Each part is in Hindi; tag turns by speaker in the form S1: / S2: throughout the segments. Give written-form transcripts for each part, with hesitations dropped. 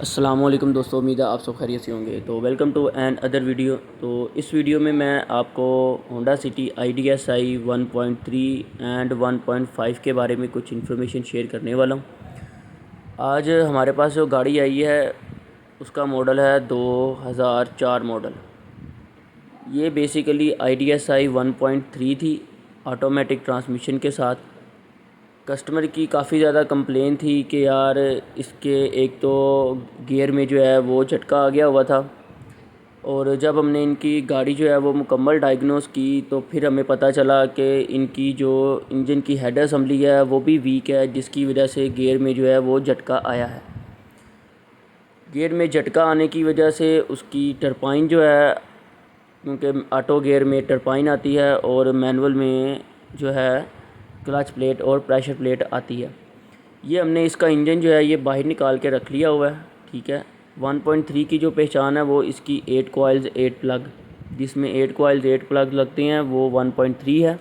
S1: अस्सलामुअलैकुम दोस्तों, उम्मीद है आप सब खैरियत से होंगे। तो welcome to another video. तो इस वीडियो में मैं आपको होंडा सिटी IDSI 1.3 एंड 1.5 के बारे में कुछ इन्फॉर्मेशन शेयर करने वाला हूँ। आज हमारे पास जो गाड़ी आई है उसका मॉडल है 2004 मॉडल। ये बेसिकली IDSI 1.3 थी, ऑटोमेटिक ट्रांसमिशन के साथ। कस्टमर की काफ़ी ज़्यादा कंप्लेन थी कि यार इसके एक तो गियर में जो है वो झटका आ गया हुआ था, और जब हमने इनकी गाड़ी जो है वो मुकम्मल डायग्नोस की तो फिर हमें पता चला कि इनकी जो इंजन की हेड असम्बली है वो भी वीक है, जिसकी वजह से गियर में जो है वो झटका आया है। गियर में झटका आने की वजह से उसकी टरपाइन जो है, क्योंकि ऑटो गियर में टरपाइन आती है और मैनुअल में जो है क्लच प्लेट और प्रेशर प्लेट आती है। ये हमने इसका इंजन जो है ये बाहर निकाल के रख लिया हुआ है। ठीक है, 1.3 की जो पहचान है वो इसकी 8 कॉइल्स 8 प्लग, जिसमें 8 कॉइल्स 8 प्लग लगते हैं वो 1.3 है,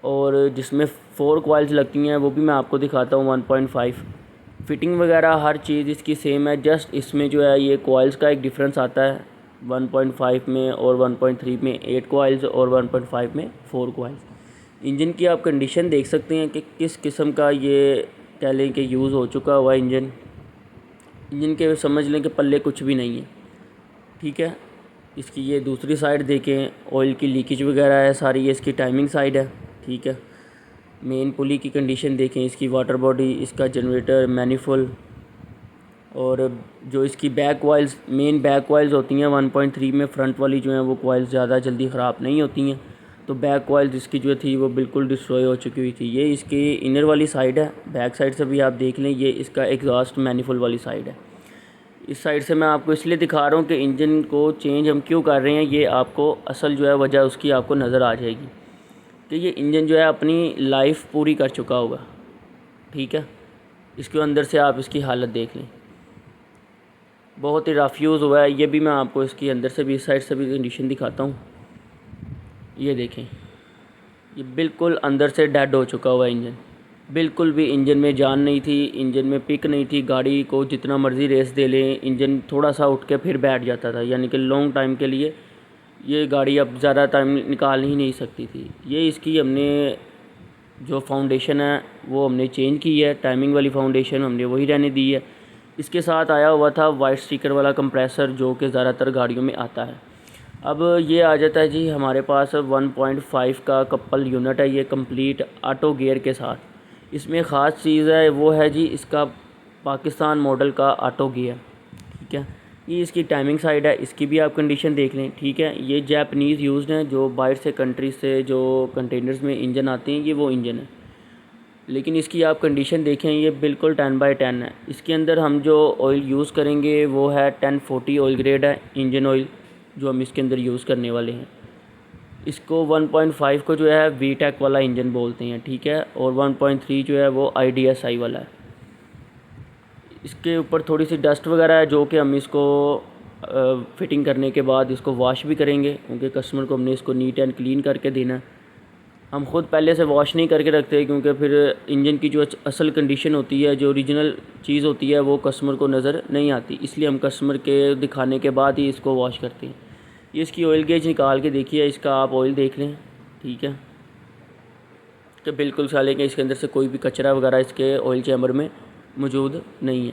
S1: और जिसमें 4 कॉइल्स लगती हैं वो भी मैं आपको दिखाता हूँ 1.5। फिटिंग वगैरह हर चीज़ इसकी सेम है, जस्ट इसमें जो है ये कॉइल्स का एक डिफरेंस आता है 1.5 में और 1.3 में 8 कॉइल्स और 1.5 में 4 कॉइल्स। इंजन की आप कंडीशन देख सकते हैं कि किस किस्म का ये कह लें कि यूज़ हो चुका हुआ इंजन के समझ लें कि पल्ले कुछ भी नहीं है। ठीक है, इसकी ये दूसरी साइड देखें, ऑयल की लीकेज वगैरह है सारी, ये इसकी टाइमिंग साइड है। ठीक है, मेन पुली की कंडीशन देखें, इसकी वाटर बॉडी, इसका जनरेटर, मैनिफोल्ड, और जो इसकी back coils, main back coils होती हैं 1.3 में, फ्रंट वाली जो हैं वो कॉइल्स ज़्यादा जल्दी ख़राब नहीं होती हैं, तो बैक कॉइल जिसकी जो थी वो बिल्कुल डिस्ट्रॉय हो चुकी हुई थी। ये इसकी इनर वाली साइड है, बैक साइड से भी आप देख लें, ये इसका एग्जॉस्ट मैनिफोल्ड वाली साइड है। इस साइड से मैं आपको इसलिए दिखा रहा हूँ कि इंजन को चेंज हम क्यों कर रहे हैं, ये आपको असल जो है वजह उसकी आपको नज़र आ जाएगी कि ये इंजन जो है अपनी लाइफ पूरी कर चुका होगा। ठीक है, इसके अंदर से आप इसकी हालत देख लें, बहुत ही रफ यूज़ हुआ है। ये भी मैं आपको इसकी अंदर से भी, इस साइड से भी कंडीशन दिखाता हूँ। ये देखें, ये बिल्कुल अंदर से डेड हो चुका हुआ इंजन, बिल्कुल भी इंजन में जान नहीं थी, इंजन में पिक नहीं थी। गाड़ी को जितना मर्ज़ी रेस दे लें, इंजन थोड़ा सा उठ के फिर बैठ जाता था, यानी कि लॉन्ग टाइम के लिए ये गाड़ी अब ज़्यादा टाइम निकाल ही नहीं सकती थी। ये इसकी हमने जो फाउंडेशन है वो हमने चेंज की है, टाइमिंग वाली फाउंडेशन हमने वही रहने दी है। इसके साथ आया हुआ था वाइट स्टिकर वाला कंप्रेसर, जो कि ज़्यादातर गाड़ियों में आता है। अब ये आ जाता है जी हमारे पास 1.5 का कपल यूनिट है, ये कंप्लीट ऑटो गियर के साथ। इसमें ख़ास चीज़ है वो है जी इसका पाकिस्तान मॉडल का ऑटो गियर। ठीक है, ये इसकी टाइमिंग साइड है, इसकी भी आप कंडीशन देख लें। ठीक है, ये जापानीज़ यूज़ड हैं, जो बाहर से कंट्री से जो कंटेनर्स में इंजन आते हैं ये वो इंजन है, लेकिन इसकी आप कंडीशन देखें ये बिल्कुल 10/10 है। इसके अंदर हम जो ऑयल यूज़ करेंगे वो है 1040 ऑयल ग्रेड है, इंजन ऑयल जो हम इसके अंदर यूज़ करने वाले हैं। इसको 1.5 को जो है VTEC वाला इंजन बोलते हैं। ठीक है, और 1.3 जो है वो IDSI वाला है। इसके ऊपर थोड़ी सी डस्ट वगैरह है, जो कि हम इसको फिटिंग करने के बाद इसको वॉश भी करेंगे, क्योंकि कस्टमर को हमने इसको नीट एंड क्लीन करके देना है। हम ख़ुद पहले से वॉश नहीं करके रखते, क्योंकि फिर इंजन की जो असल कंडीशन होती है, जो ओरिजिनल चीज़ होती है, वो कस्टमर को नज़र नहीं आती, इसलिए हम कस्टमर के दिखाने के बाद ही इसको वॉश करते हैं। ये इसकी ऑयल गेज निकाल के देखिए, इसका आप ऑयल देख लें। ठीक है, कि बिल्कुल साले के इसके अंदर से कोई भी कचरा वगैरह इसके ऑयल चैम्बर में मौजूद नहीं है।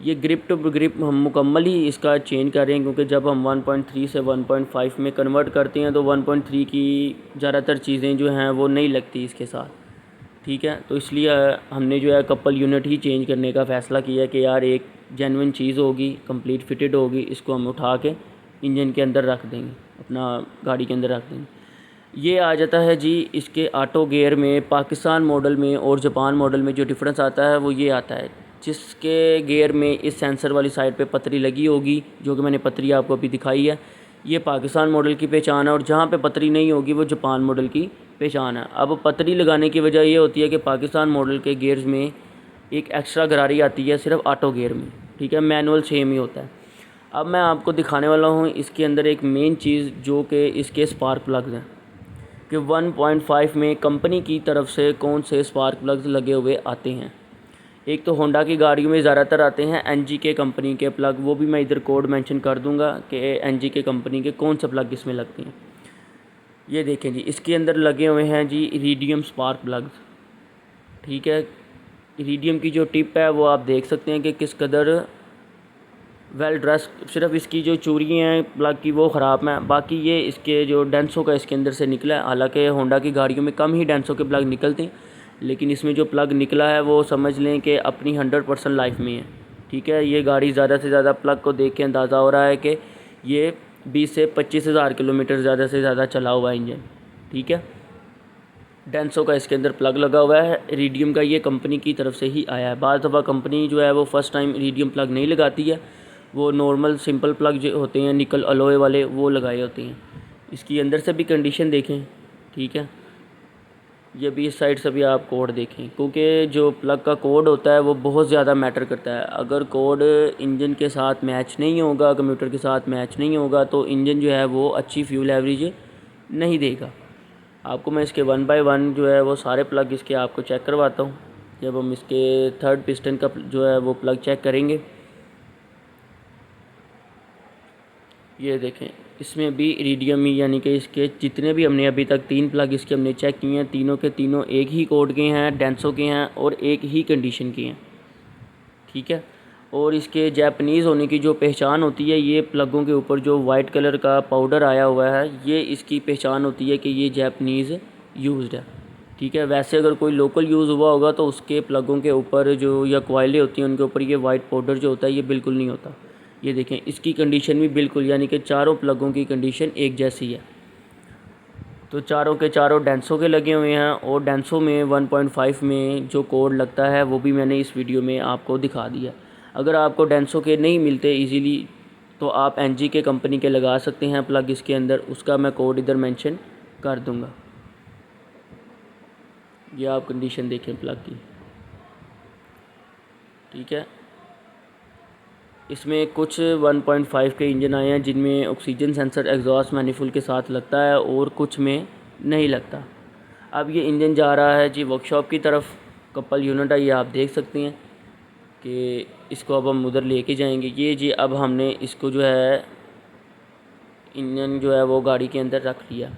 S1: ये ग्रिप टू ग्रिप हम मुकम्मल ही इसका चेंज कर रहे हैं, क्योंकि जब हम 1.3 से 1.5 में कन्वर्ट करते हैं तो 1.3 की ज़्यादातर चीज़ें जो हैं वो नहीं लगती इसके साथ। ठीक है, तो इसलिए हमने जो है कपल यूनिट ही चेंज करने का फ़ैसला किया कि यार एक जेन्युइन चीज़ होगी, कंप्लीट फिटेड होगी, इसको हम उठा के इंजन के अंदर रख देंगे, अपना गाड़ी के अंदर रख देंगे। ये आ जाता है जी इसके ऑटो गियर में। पाकिस्तान मॉडल में और जापान मॉडल में जो डिफरेंस आता है वो ये आता है, जिसके गियर में इस सेंसर वाली साइड पे पतरी लगी होगी, जो कि मैंने पतरी आपको अभी दिखाई है, ये पाकिस्तान मॉडल की पहचान है, और जहाँ पे पतरी नहीं होगी वो जापान मॉडल की पहचान है। अब पतरी लगाने की वजह ये होती है कि पाकिस्तान मॉडल के गियर्स में एक एक्स्ट्रा गरारी आती है सिर्फ ऑटो गियर में। ठीक है, मैनुअल सेम ही होता है। अब मैं आपको दिखाने वाला हूँ इसके अंदर एक मेन चीज़, जो कि इसके स्पार्क प्लग्स हैं, कि 1.5 में कंपनी की तरफ से कौन से स्पार्क प्लग्स लगे हुए आते हैं। एक तो होंडा की गाड़ियों में ज़्यादातर आते हैं एनजी के कंपनी के प्लग, वो भी मैं इधर कोड मेंशन कर दूंगा कि एनजी के कंपनी के कौन से प्लग इसमें लगते हैं। ये देखें जी, इसके अंदर लगे हुए हैं जी इरीडियम स्पार्क प्लग्स। ठीक है, इरीडियम की जो टिप है वो आप देख सकते हैं कि किस कदर वेल ड्रेस। सिर्फ इसकी जो चूड़ी हैं प्लग की वो ख़राब हैं, बाकी ये इसके जो डेंसो का इसके अंदर से निकला है। हालांकि होंडा की गाड़ियों में कम ही डेंसो के प्लग निकलते हैं, लेकिन इसमें जो प्लग निकला है वो समझ लें कि अपनी 100% लाइफ में है। ठीक है, ये गाड़ी ज़्यादा से ज़्यादा प्लग को देख के अंदाज़ा हो रहा है कि ये 20 से 25 हज़ार किलोमीटर ज़्यादा से ज़्यादा चला हुआ है इंजन। ठीक है, डेंसो का इसके अंदर प्लग लगा हुआ है, इरीडियम का ये कंपनी की तरफ से ही आया है। बाज़ दफ़ा कंपनी जो है वो फ़र्स्ट टाइम इरीडियम प्लग नहीं लगाती है, वो नॉर्मल सिंपल प्लग जो होते हैं निकल अलॉय वाले वो लगाए होते हैं। इसकी अंदर से भी कंडीशन देखें। ठीक है, ये भी इस साइड से भी आप कोड देखें, क्योंकि जो प्लग का कोड होता है वो बहुत ज़्यादा मैटर करता है। अगर कोड इंजन के साथ मैच नहीं होगा, कंप्यूटर के साथ मैच नहीं होगा, तो इंजन जो है वो अच्छी फ्यूल एवरेज नहीं देगा। आपको मैं इसके 1 बाय 1 जो है वो सारे प्लग इसके आपको चेक करवाता हूँ। जब हम इसके थर्ड पिस्टन का जो है वो प्लग चेक करेंगे, ये देखें, इसमें भी इरीडियम ही, यानी कि इसके जितने भी हमने अभी तक 3 प्लग इसके हमने चेक किए हैं, तीनों के तीनों एक ही कोड के हैं, डेंसो के हैं और एक ही कंडीशन के हैं। ठीक है, और इसके जापानीज़ होने की जो पहचान होती है, ये प्लगों के ऊपर जो वाइट कलर का पाउडर आया हुआ है, ये इसकी पहचान होती है कि ये जापानीज़ यूज़्ड है। ठीक है, वैसे अगर कोई लोकल यूज़ हुआ होगा तो उसके प्लगों के ऊपर जो या कॉइलें होती हैं उनके ऊपर ये वाइट पाउडर जो होता है ये बिल्कुल नहीं होता। ये देखें, इसकी कंडीशन भी बिल्कुल, यानी कि चारों प्लगों की कंडीशन एक जैसी है। तो चारों के चारों डेंसो के लगे हुए हैं, और डेंसो में 1.5 में जो कोड लगता है वो भी मैंने इस वीडियो में आपको दिखा दिया। अगर आपको डेंसो के नहीं मिलते इजीली, तो आप एनजी के कंपनी के लगा सकते हैं प्लग इसके अंदर, उसका मैं कोड इधर मेंशन कर दूंगा। ये आप कंडीशन देखें प्लग की। ठीक है, इसमें कुछ 1.5 के इंजन आए हैं जिनमें ऑक्सीजन सेंसर एग्जॉस्ट मैनिफोल्ड के साथ लगता है और कुछ में नहीं लगता। अब ये इंजन जा रहा है जी वर्कशॉप की तरफ। कपल यूनिट है, ये आप देख सकते हैं कि इसको अब हम उधर लेके जाएंगे। ये जी अब हमने इसको जो है इंजन जो है वो गाड़ी के अंदर रख लिया।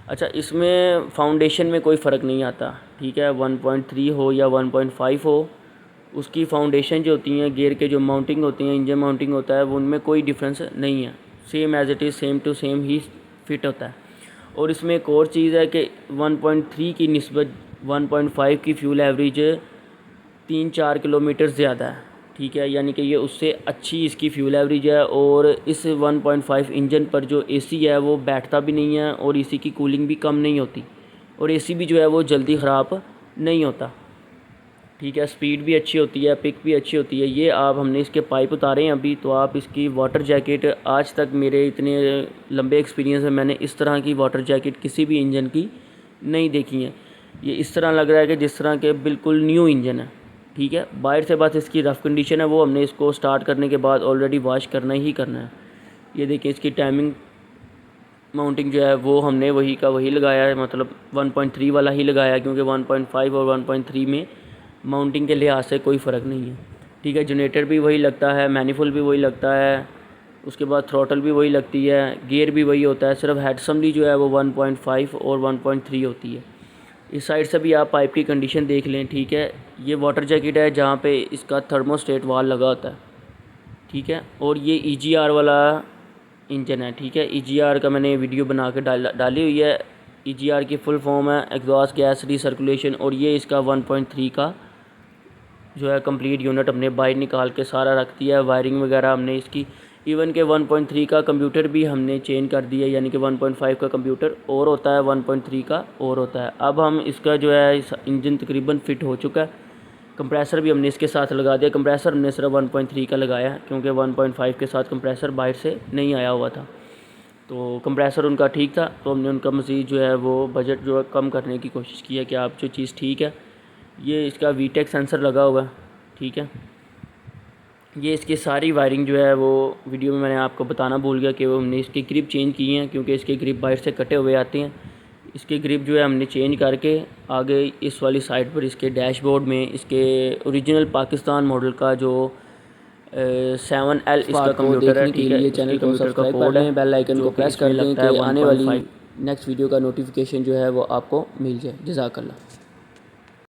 S1: अच्छा, इसमें फाउंडेशन में कोई फ़र्क नहीं आता। ठीक है, 1.3 हो या 1.5 हो, उसकी फाउंडेशन जो होती हैं, गियर के जो माउंटिंग होती हैं, इंजन माउंटिंग होता है, वो उनमें कोई डिफरेंस नहीं है। Same as it is, same to same ही फिट होता है। और इसमें एक और चीज़ है कि 1.3 की निस्बत 1.5 की फ्यूल एवरेज 3-4 किलोमीटर ज़्यादा है। ठीक है, यानी कि ये उससे अच्छी इसकी फ्यूल एवरेज है। और इस 1.5 इंजन पर जो एसी है वो बैठता भी नहीं है, और एसी की कूलिंग भी कम नहीं होती, और एसी भी जो है वो जल्दी ख़राब नहीं होता। ठीक है, स्पीड भी अच्छी होती है, पिक भी अच्छी होती है। ये आप हमने इसके पाइप उतारे हैं अभी, तो आप इसकी वाटर जैकेट, आज तक मेरे इतने लंबे एक्सपीरियंस में मैंने इस तरह की वाटर जैकेट किसी भी इंजन की नहीं देखी है। ये इस तरह लग रहा है कि जिस तरह के बिल्कुल न्यू इंजन है। ठीक है, बाहर से बस इसकी रफ़ कंडीशन है, वो हमने इसको स्टार्ट करने के बाद ऑलरेडी वॉश करना ही करना है। ये देखिए, इसकी टाइमिंग माउंटिंग जो है वो हमने वही का वही लगाया है, मतलब 1.3 वाला ही लगाया, क्योंकि 1.5 और 1.3 में माउंटिंग के लिहाज से कोई फ़र्क नहीं है। ठीक है, जनरेटर भी वही लगता है, मैनिफोल्ड भी वही लगता है, उसके बाद थ्रॉटल भी वही लगती है, गियर भी वही होता है, सिर्फ हेड असेंबली जो है वो 1.5 और 1.3 होती है। इस साइड से भी आप पाइप की कंडीशन देख लें। ठीक है, ये वाटर जैकेट है जहाँ पे इसका थर्मोस्टेट वाल लगा होता है। ठीक है, और ये EGR वाला इंजन है। ठीक है, EGR का मैंने वीडियो बना के डाली हुई है। EGR की फुल फॉर्म है एग्जॉस्ट गैस रीसर्कुलेशन, और ये इसका 1.3 का जो है कंप्लीट यूनिट हमने बाहर निकाल के सारा रख दिया है। वायरिंग वगैरह हमने इसकी इवन के 1.3 का कंप्यूटर भी हमने चेंज कर दिया, यानी कि 1.5 का कंप्यूटर और होता है, 1.3 का और होता है। अब हम इसका जो है इस इंजन तकरीबन फ़िट हो चुका है। कंप्रेसर भी हमने इसके साथ लगा दिया। कंप्रेसर हमने सिर्फ 1.3 का लगाया क्योंकि 1.5 के साथ कंप्रेसर बाहर से नहीं आया हुआ था, तो कंप्रेसर उनका ठीक था, तो हमने उनका मज़ीद जो है वो बजट जो है कम करने की कोशिश की है कि आप जो चीज़ ठीक है। ये इसका VTEC सेंसर लगा हुआ है। ठीक है, ये इसकी सारी वायरिंग जो है वो वीडियो में मैंने आपको बताना भूल गया कि वो हमने इसकी ग्रिप चेंज की हैं, क्योंकि इसके ग्रिप बाहर से कटे हुए आते हैं। इसकी ग्रिप जो है हमने चेंज करके आगे इस वाली साइड पर इसके डैशबोर्ड में इसके ओरिजिनल पाकिस्तान मॉडल का जो 7L इसका कंप्यूटर है, ठीक है।
S2: चैनल को सब्सक्राइब कर लें, बेल आइकन को प्रेस कर दें कि आने वाली नेक्स्ट वीडियो का नोटिफिकेशन जो है वो आपको मिल जाए। जज़ाकल्लाह।